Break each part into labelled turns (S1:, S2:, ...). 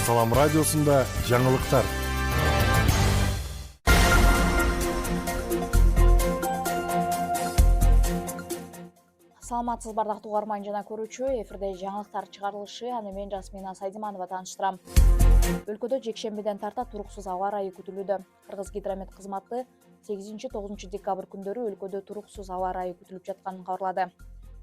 S1: Салам радиосунда жаңылыктар.
S2: Саламатсыз бардактуу угарман жана көрүүчү, эфирде жаңылыктар чыгарылышы, аны мен Жасмина Сайдиманова тааныштырам. Өлкөдө жекшембиден тарта туруксуз аба ырайы күтүлүүдө. Кыргыз гидромет кызматы 8-9 декабрь күндөрү өлкөдө туруксуз аба ырайы күтүлүп жатканын кабарлады.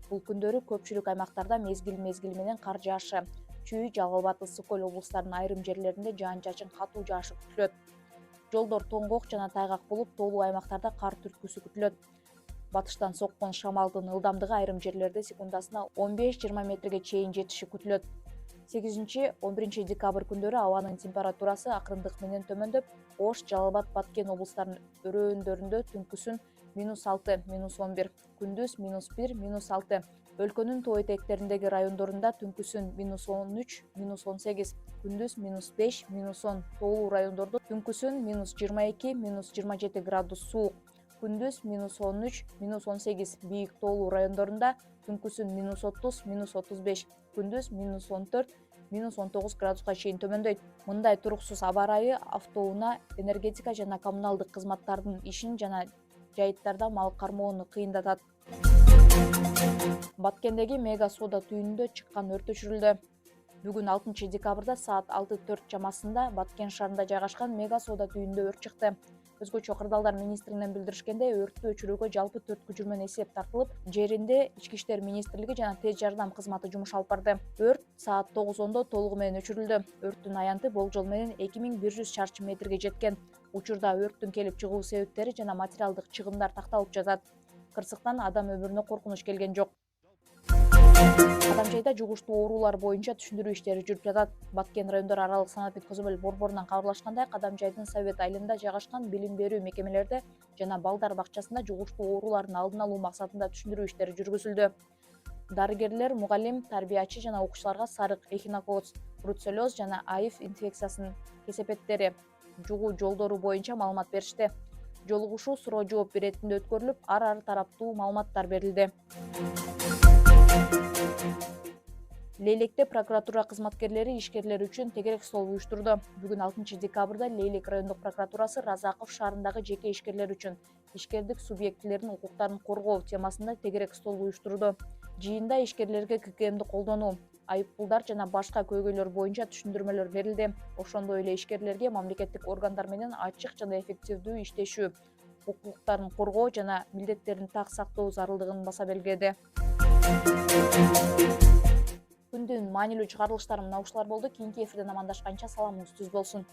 S2: Бул күндөрү көпчүлүк аймактарда мезгил менен кар жаашы, Чүй, Жалал Абад, Ысык Көл облустарынын айрым жерлеринде жаан-чачын катуу жаашы күтүлөт. Жолдор тоңгок жана тайгак болуп, тоолуу аймактарда кар түрткүсү күтүлөт. Батыштан соккон шамалдын ылдамдыгы айрым жерлерде секундасына 15-20 метрге чейин жетиши күтүлөт. 8-11 декабрь күндөрү абанын температурасы акырындык менен төмөндөп, Ош, Жалал Абад, Баткен облустарынын өрөөндөрүндө түнкүсүн -6, -11, күндүз -1, -6, өлкөнүн тоо этектериндеги райондорунда түнкүсүн -13, -18, күндүз -5, -10, тоолуу райондордо түнкүсүн -22, -27 градус суук, күндүз -13, -18, бийик тоолуу райондорунда түнкүсүн -30, -35, күндүз -14, -19 градуска чейин төмөндөйт. Мындай туруксуз аба ырайы автоунаа, энергетика жана коммуналдык кызматтардын ишин жана жайыттарда мал кармоону кыйындатат. Баткендеги мега соода түйүнүндө чыккан өрт өчүрүлдү. Бүгүн 6 декабрда саат 6:04 чамасында Баткен шаарында жайгашкан мега соода түйүнүндө өрт чыкты. Өзгөчө кырдаалдар министринен билдиришкенде, өрттү өчүрүүгө жалпы 4 күчүрмөн эсеп тартылып, жеринде Ички иштер министрлиги жана тез жардам кызматы жумуш алып барды. Өрт саат 9:10 толугу менен өчүрүлдү. Өрттүн аянты болжол менен 2100 чарчы метрге жеткен. Учурда өрттүн келип чыгуу себептери жана материалдык чыгымдар такталып жатат. Кырсыктан адам өмүрүнө коркунуч келген жок. Адамжайда жугуштуу оорулар боюнча түшүндүрүү иштери жүрүп жатат. Баткен райондор аралык санаптык көзөмөл борборунан кабарлашкандай, Кадамжайдын Совет айылында жайгашкан билим берүү мекемелерде жана балдар бакчасында жугуштуу оорулардын алдын алуу максатында түшүндүрүү иштери жүргүзүлдү. Дарыгерлер, мугалим, тарбиячы жана окуучуларга сарык, эхинококк, бруцеллез жана АИФ инфекциясынын кесепеттери, жугуу жолдору боюнча маалымат беришти. Жолугушуу суроо жооп иретинде өткөрүлүп, ар тараптуу маалыматтар берилди. Лейлекте прокуратура кызматкерлери ишкерлер үчүн тегерек стол уюштурду. Бүгүн 6 декабрда Лейлек райондук прокуратурасы Разаков шаарындагы жеке ишкерлер үчүн ишкердик субъектилердин укуктарын коргоо темасында тегерек стол уюштурду. Жыйында ишкерлерге ККМди колдонуу, айыппулдар жана башка көйгөйлөр боюнча түшүндүрмөлөр берилди. Ошондой эле ишкерлерге мамлекеттик органдар менен ачык жана эффективдүү иштешүү, укуктарын коргоо жана милдеттерин так сактоо зарылдыгын баса белгиледи. Күндүн маанилүү чыгарылыштары мына ушулар болду. Кийинки эфирден амандашканча саламыңыз түз болсун.